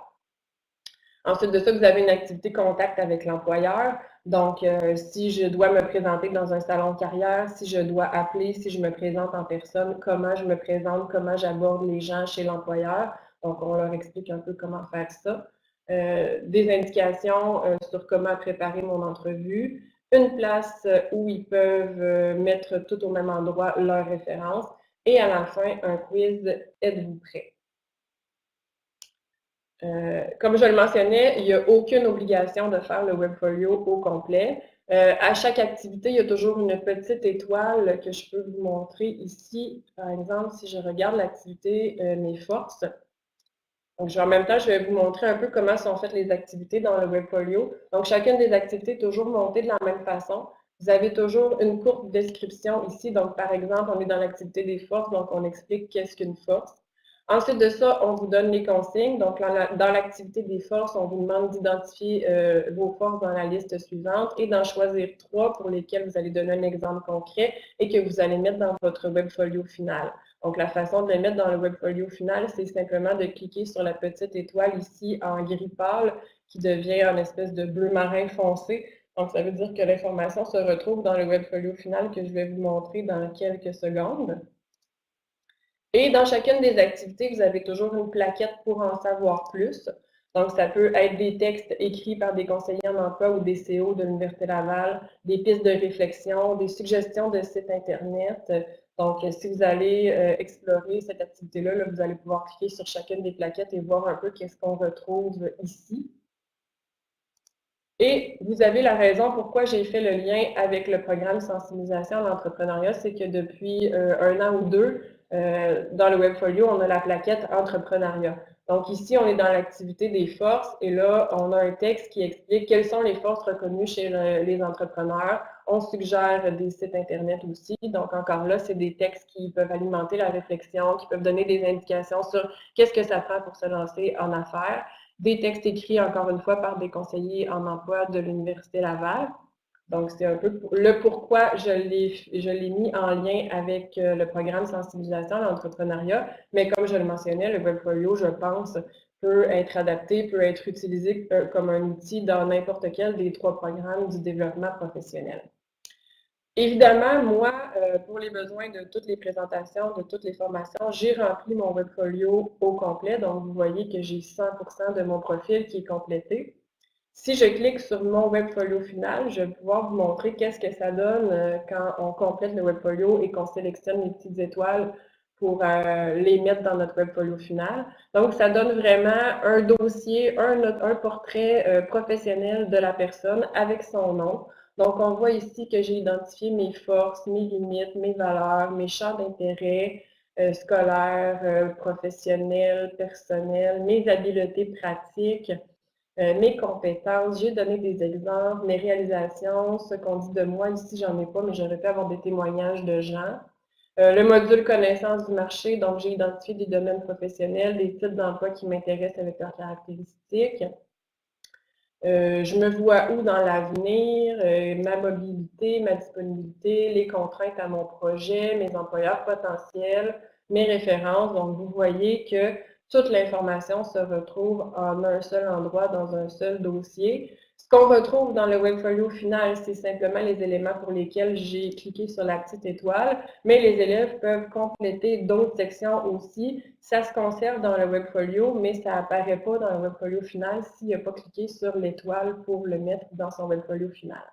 Ensuite de ça, vous avez une activité contact avec l'employeur. Donc, si je dois me présenter dans un salon de carrière, si je dois appeler, si je me présente en personne, comment je me présente, comment j'aborde les gens chez l'employeur. Donc, on leur explique un peu comment faire ça. Des indications sur comment préparer mon entrevue. Une place où ils peuvent mettre tout au même endroit leurs références. Et à la fin, un quiz « Êtes-vous prêt ?» Comme je le mentionnais, il n'y a aucune obligation de faire le webfolio au complet. À chaque activité, il y a toujours une petite étoile que je peux vous montrer ici. Par exemple, si je regarde l'activité Mes forces, donc en même temps, je vais vous montrer un peu comment sont faites les activités dans le webfolio. Donc, chacune des activités est toujours montée de la même façon. Vous avez toujours une courte description ici. Donc, par exemple, on est dans l'activité des forces, donc on explique qu'est-ce qu'une force. Ensuite de ça, on vous donne les consignes. Donc, dans l'activité des forces, on vous demande d'identifier vos forces dans la liste suivante et d'en choisir 3 pour lesquelles vous allez donner un exemple concret et que vous allez mettre dans votre webfolio final. Donc, la façon de le mettre dans le webfolio final, c'est simplement de cliquer sur la petite étoile ici en gris pâle qui devient une espèce de bleu marin foncé. Donc, ça veut dire que l'information se retrouve dans le webfolio final que je vais vous montrer dans quelques secondes. Et dans chacune des activités, vous avez toujours une plaquette pour en savoir plus. Donc, ça peut être des textes écrits par des conseillers en emploi ou des CO de l'Université Laval, des pistes de réflexion, des suggestions de sites Internet. Donc, si vous allez explorer cette activité-là, là, vous allez pouvoir cliquer sur chacune des plaquettes et voir un peu qu'est-ce qu'on retrouve ici. Et vous avez la raison pourquoi j'ai fait le lien avec le programme sensibilisation à l'entrepreneuriat, c'est que depuis 1 an ou 2, dans le webfolio, on a la plaquette entrepreneuriat. Donc ici, on est dans l'activité des forces et là, on a un texte qui explique quelles sont les forces reconnues chez les entrepreneurs. On suggère des sites Internet aussi. Donc encore là, c'est des textes qui peuvent alimenter la réflexion, qui peuvent donner des indications sur qu'est-ce que ça prend pour se lancer en affaires. Des textes écrits, encore une fois, par des conseillers en emploi de l'Université Laval. Donc, c'est un peu le pourquoi je l'ai mis en lien avec le programme sensibilisation à l'entrepreneuriat. Mais comme je le mentionnais, le webfolio, je pense, peut être adapté, peut être utilisé comme un outil dans n'importe quel des 3 programmes du développement professionnel. Évidemment, moi, pour les besoins de toutes les présentations, de toutes les formations, j'ai rempli mon webfolio au complet. Donc, vous voyez que j'ai 100% de mon profil qui est complété. Si je clique sur mon webfolio final, je vais pouvoir vous montrer qu'est-ce que ça donne quand on complète le webfolio et qu'on sélectionne les petites étoiles pour les mettre dans notre webfolio final. Donc, ça donne vraiment un dossier, un portrait professionnel de la personne avec son nom. Donc, on voit ici que j'ai identifié mes forces, mes limites, mes valeurs, mes champs d'intérêt scolaires, professionnels, personnels, mes habiletés pratiques, mes compétences. J'ai donné des exemples, mes réalisations, ce qu'on dit de moi. Ici, j'en ai pas, mais j'aurais pu avoir des témoignages de gens. Le module connaissance du marché, donc j'ai identifié des domaines professionnels, des types d'emplois qui m'intéressent avec leurs caractéristiques. Je me vois où dans l'avenir, ma mobilité, ma disponibilité, les contraintes à mon projet, mes employeurs potentiels, mes références. Donc, vous voyez que toute l'information se retrouve en un seul endroit, dans un seul dossier. Ce qu'on retrouve dans le webfolio final, c'est simplement les éléments pour lesquels j'ai cliqué sur la petite étoile, mais les élèves peuvent compléter d'autres sections aussi. Ça se conserve dans le webfolio, mais ça n'apparaît pas dans le webfolio final s'il n'a pas cliqué sur l'étoile pour le mettre dans son webfolio final.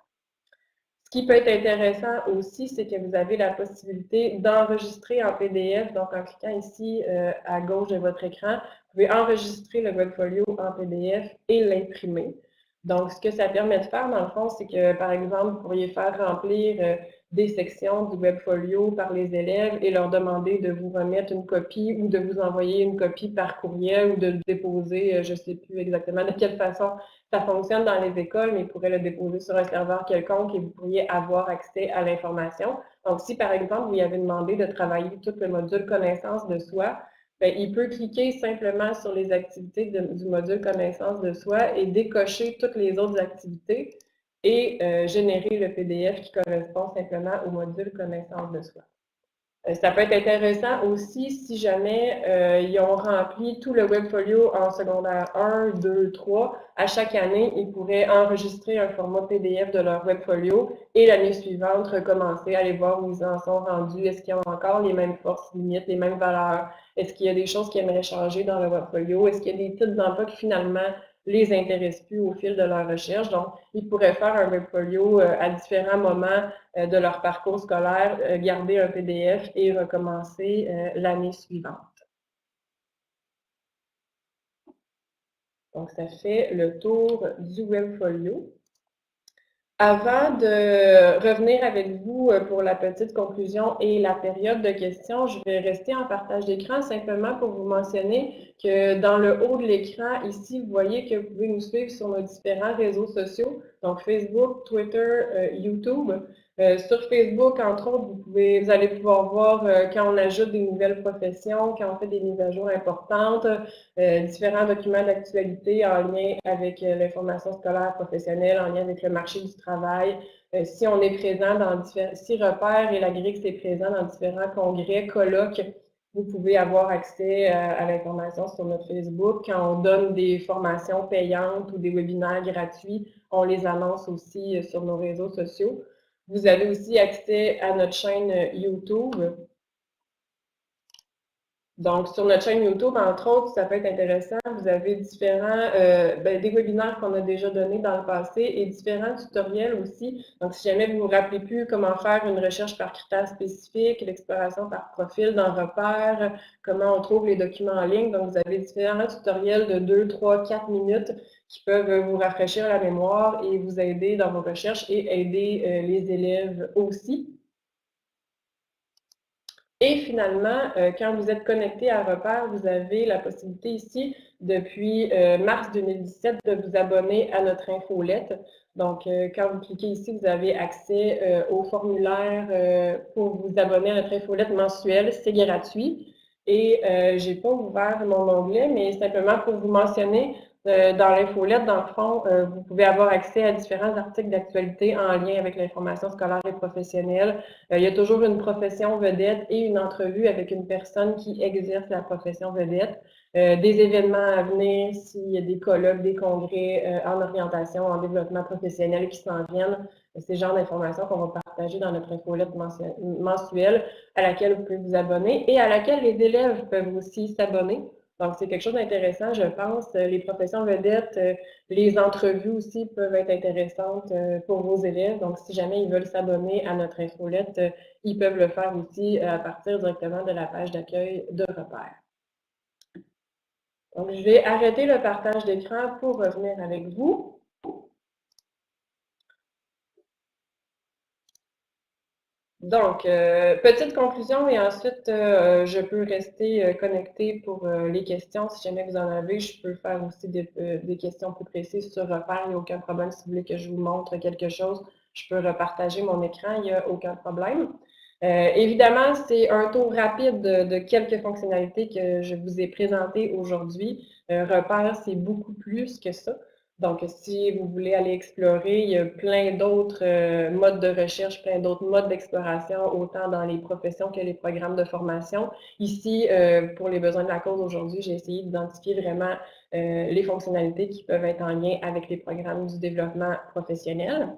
Ce qui peut être intéressant aussi, c'est que vous avez la possibilité d'enregistrer en PDF. Donc, en cliquant ici à gauche de votre écran, vous pouvez enregistrer le webfolio en PDF et l'imprimer. Donc, ce que ça permet de faire, dans le fond, c'est que, par exemple, vous pourriez faire remplir des sections du webfolio par les élèves et leur demander de vous remettre une copie ou de vous envoyer une copie par courriel ou de le déposer, je ne sais plus exactement de quelle façon ça fonctionne dans les écoles, mais ils pourraient le déposer sur un serveur quelconque et vous pourriez avoir accès à l'information. Donc, si par exemple, vous y avez demandé de travailler tout le module connaissance de soi, bien, il peut cliquer simplement sur les activités du module connaissance de soi et décocher toutes les autres activités et générer le PDF qui correspond simplement au module connaissance de soi. Ça peut être intéressant aussi si jamais ils ont rempli tout le webfolio en secondaire 1, 2, 3. À chaque année, ils pourraient enregistrer un format PDF de leur webfolio et l'année suivante, recommencer, aller voir où ils en sont rendus. Est-ce qu'ils ont encore les mêmes forces, limites, les mêmes valeurs? Est-ce qu'il y a des choses qu'ils aimeraient changer dans le webfolio? Est-ce qu'il y a des types d'emplois qui finalement les intéressent plus au fil de leur recherche? Donc, ils pourraient faire un webfolio à différents moments de leur parcours scolaire, garder un PDF et recommencer l'année suivante. Donc, ça fait le tour du webfolio. Avant de revenir avec vous pour la petite conclusion et la période de questions, je vais rester en partage d'écran simplement pour vous mentionner que dans le haut de l'écran, ici, vous voyez que vous pouvez nous suivre sur nos différents réseaux sociaux, donc Facebook, Twitter, YouTube. Sur Facebook, entre autres, vous allez pouvoir voir quand on ajoute des nouvelles professions, quand on fait des mises à jour importantes, différents documents d'actualité en lien avec l'information scolaire professionnelle, en lien avec le marché du travail. Si on est présent dans si Repère et la GRIX est présent dans différents congrès, colloques, vous pouvez avoir accès à l'information sur notre Facebook. Quand on donne des formations payantes ou des webinaires gratuits, on les annonce aussi sur nos réseaux sociaux. Vous avez aussi accès à notre chaîne YouTube. Donc, sur notre chaîne YouTube, entre autres, ça peut être intéressant, vous avez différents, des webinaires qu'on a déjà donnés dans le passé et différents tutoriels aussi. Donc, si jamais vous ne vous rappelez plus comment faire une recherche par critères spécifiques, l'exploration par profil dans Repère, comment on trouve les documents en ligne. Donc, vous avez différents tutoriels de 2, 3, 4 minutes qui peuvent vous rafraîchir la mémoire et vous aider dans vos recherches et aider les élèves aussi. Et finalement, quand vous êtes connecté à Repère, vous avez la possibilité ici, depuis mars 2017, de vous abonner à notre infolette. Donc, quand vous cliquez ici, vous avez accès au formulaire pour vous abonner à notre infolette mensuelle. C'est gratuit. Et je n'ai pas ouvert mon onglet, mais simplement pour vous mentionner, dans l'infolette, dans le fond, vous pouvez avoir accès à différents articles d'actualité en lien avec l'information scolaire et professionnelle. Il y a toujours une profession vedette et une entrevue avec une personne qui exerce la profession vedette. Des événements à venir, s'il y a des colloques, des congrès en orientation, en développement professionnel qui s'en viennent. C'est le genre d'informations qu'on va partager dans notre infolette mensuelle à laquelle vous pouvez vous abonner et à laquelle les élèves peuvent aussi s'abonner. Donc, c'est quelque chose d'intéressant, je pense. Les professions vedettes, les entrevues aussi peuvent être intéressantes pour vos élèves. Donc, si jamais ils veulent s'abonner à notre infolette, ils peuvent le faire aussi à partir directement de la page d'accueil de Repère. Donc, je vais arrêter le partage d'écran pour revenir avec vous. Donc, petite conclusion et ensuite, je peux rester connectée pour les questions. Si jamais vous en avez, je peux faire aussi des questions plus précises sur Repère. Il n'y a aucun problème. Si vous voulez que je vous montre quelque chose, je peux repartager mon écran. Il n'y a aucun problème. Évidemment, c'est un tour rapide de quelques fonctionnalités que je vous ai présentées aujourd'hui. Repère, c'est beaucoup plus que ça. Donc, si vous voulez aller explorer, il y a plein d'autres modes de recherche, plein d'autres modes d'exploration, autant dans les professions que les programmes de formation. Ici, pour les besoins de la cause aujourd'hui, j'ai essayé d'identifier vraiment les fonctionnalités qui peuvent être en lien avec les programmes du développement professionnel.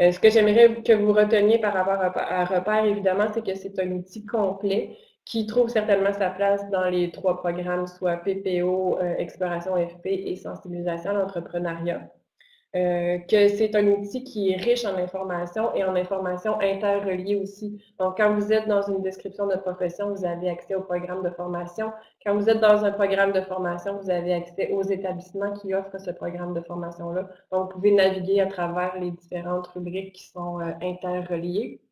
Ce que j'aimerais que vous reteniez par rapport à Repère, évidemment, c'est que c'est un outil complet qui trouve certainement sa place dans les 3 programmes, soit PPO, Exploration FP et Sensibilisation à l'entrepreneuriat. Que c'est un outil qui est riche en informations et en informations interreliées aussi. Donc, quand vous êtes dans une description de profession, vous avez accès au programme de formation. Quand vous êtes dans un programme de formation, vous avez accès aux établissements qui offrent ce programme de formation-là. Donc, vous pouvez naviguer à travers les différentes rubriques qui sont interreliées.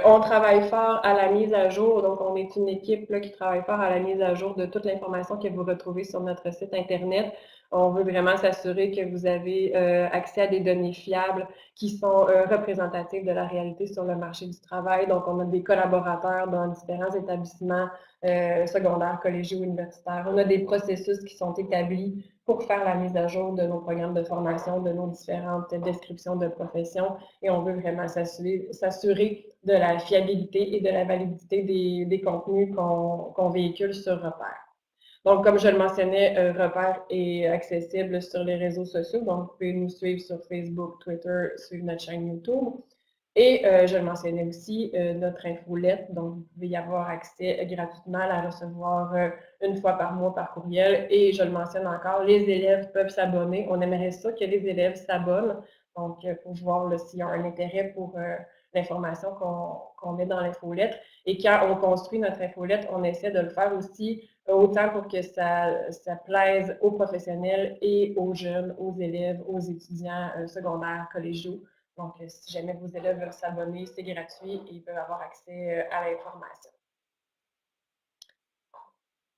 On travaille fort à la mise à jour, donc on est une équipe là, qui travaille fort à la mise à jour de toute l'information que vous retrouvez sur notre site Internet. On veut vraiment s'assurer que vous avez accès à des données fiables qui sont représentatives de la réalité sur le marché du travail. Donc, on a des collaborateurs dans différents établissements secondaires, collégiaux, universitaires. On a des processus qui sont établis pour faire la mise à jour de nos programmes de formation, de nos différentes descriptions de professions. Et on veut vraiment s'assurer de la fiabilité et de la validité des contenus qu'on véhicule sur Repère. Donc, comme je le mentionnais, Repère est accessible sur les réseaux sociaux. Donc, vous pouvez nous suivre sur Facebook, Twitter, sur notre chaîne YouTube. Et je le mentionnais aussi, notre infolette, donc vous pouvez y avoir accès gratuitement à la recevoir une fois par mois par courriel. Et je le mentionne encore, les élèves peuvent s'abonner. On aimerait ça que les élèves s'abonnent, donc pour voir s'il y a un intérêt pour l'information qu'on met dans l'infolette. Et quand on construit notre infolette, on essaie de le faire aussi autant pour que ça plaise aux professionnels et aux jeunes, aux élèves, aux étudiants secondaires, collégiaux. Donc, si jamais vos élèves veulent s'abonner, c'est gratuit et ils peuvent avoir accès à l'information.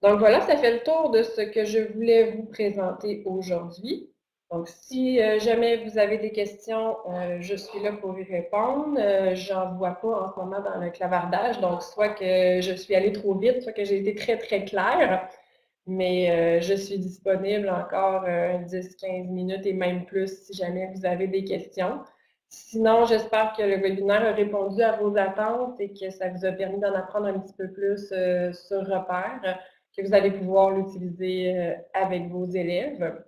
Donc voilà, ça fait le tour de ce que je voulais vous présenter aujourd'hui. Donc, si jamais vous avez des questions, je suis là pour y répondre. J'en vois pas en ce moment dans le clavardage, donc soit que je suis allée trop vite, soit que j'ai été très, très claire, mais je suis disponible encore 10-15 minutes et même plus si jamais vous avez des questions. Sinon, j'espère que le webinaire a répondu à vos attentes et que ça vous a permis d'en apprendre un petit peu plus sur Repère, que vous allez pouvoir l'utiliser avec vos élèves.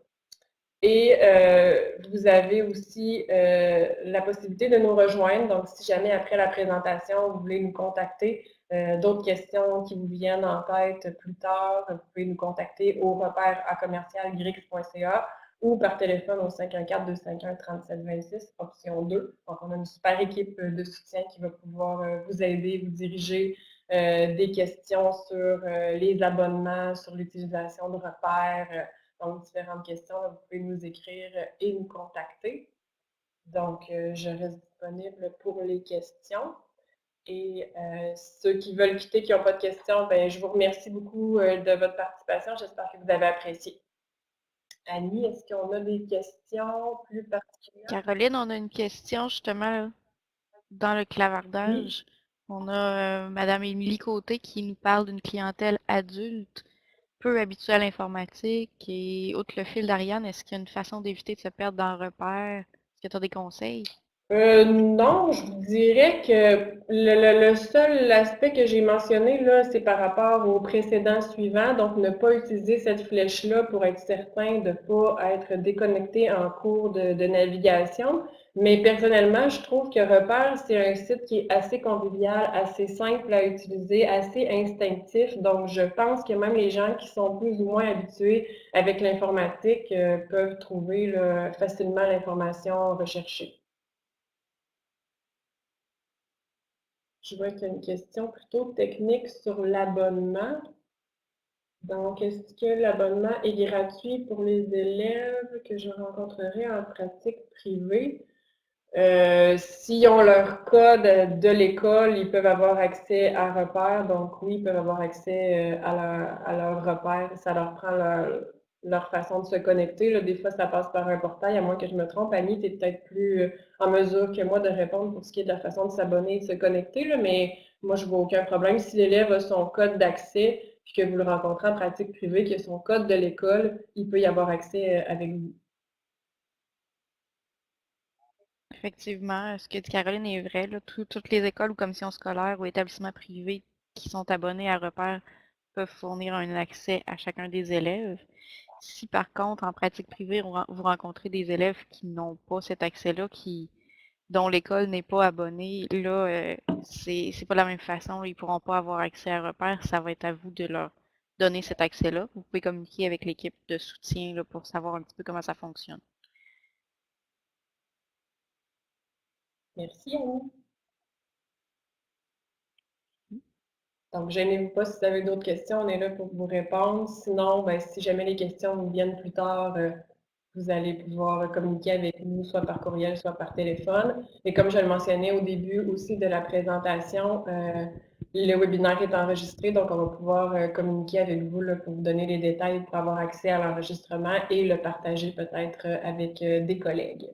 Et vous avez aussi la possibilité de nous rejoindre. Donc, si jamais après la présentation, vous voulez nous contacter, d'autres questions qui vous viennent en tête plus tard, vous pouvez nous contacter au repère@grix.ca ou par téléphone au 514-251-3726, option 2. Donc, on a une super équipe de soutien qui va pouvoir vous aider, vous diriger des questions sur les abonnements, sur l'utilisation de repères, donc différentes questions. Vous pouvez nous écrire et nous contacter. Donc, je reste disponible pour les questions. Et ceux qui veulent quitter, qui n'ont pas de questions, ben, je vous remercie beaucoup de votre participation. J'espère que vous avez apprécié. Annie, est-ce qu'on a des questions plus particulières? Caroline, on a une question justement là, dans le Oui. clavardage. On a Madame Émilie Côté qui nous parle d'une clientèle adulte, peu habituée à l'informatique. Et outre le fil d'Ariane, est-ce qu'il y a une façon d'éviter de se perdre dans le repère? Est-ce que tu as des conseils? Non, je vous dirais que le seul aspect que j'ai mentionné là, c'est par rapport au précédent suivant, donc ne pas utiliser cette flèche-là pour être certain de ne pas être déconnecté en cours de navigation. Mais personnellement, je trouve que Repère, c'est un site qui est assez convivial, assez simple à utiliser, assez instinctif. Donc, je pense que même les gens qui sont plus ou moins habitués avec l'informatique peuvent trouver là, facilement l'information recherchée. Je vois qu'il y a une question plutôt technique sur l'abonnement. Donc, est-ce que l'abonnement est gratuit pour les élèves que je rencontrerai en pratique privée? S'ils ont leur code de l'école, ils peuvent avoir accès à Repère. Donc, oui, ils peuvent avoir accès à leur repère. Ça leur prend leur façon de se connecter. Là, des fois, ça passe par un portail, à moins que je me trompe. Annie, tu es peut-être plus en mesure que moi de répondre pour ce qui est de la façon de s'abonner et de se connecter. Là, mais moi, je vois aucun problème. Si l'élève a son code d'accès, puis que vous le rencontrez en pratique privée, qu'il a son code de l'école, il peut y avoir accès avec vous. Effectivement, ce que dit Caroline est vrai. Là, toutes les écoles ou commissions scolaires ou établissements privés qui sont abonnés à Repère peuvent fournir un accès à chacun des élèves. Si par contre, en pratique privée, vous rencontrez des élèves qui n'ont pas cet accès-là, dont l'école n'est pas abonnée, là, c'est pas de la même façon. Ils pourront pas avoir accès à Repère. Ça va être à vous de leur donner cet accès-là. Vous pouvez communiquer avec l'équipe de soutien là, pour savoir un petit peu comment ça fonctionne. Merci, Annie. Donc, gênez-vous pas si vous avez d'autres questions, on est là pour vous répondre. Sinon, ben, si jamais les questions nous viennent plus tard, vous allez pouvoir communiquer avec nous, soit par courriel, soit par téléphone. Et comme je le mentionnais au début aussi de la présentation, le webinaire est enregistré, donc on va pouvoir communiquer avec vous là, pour vous donner les détails pour avoir accès à l'enregistrement et le partager peut-être avec des collègues.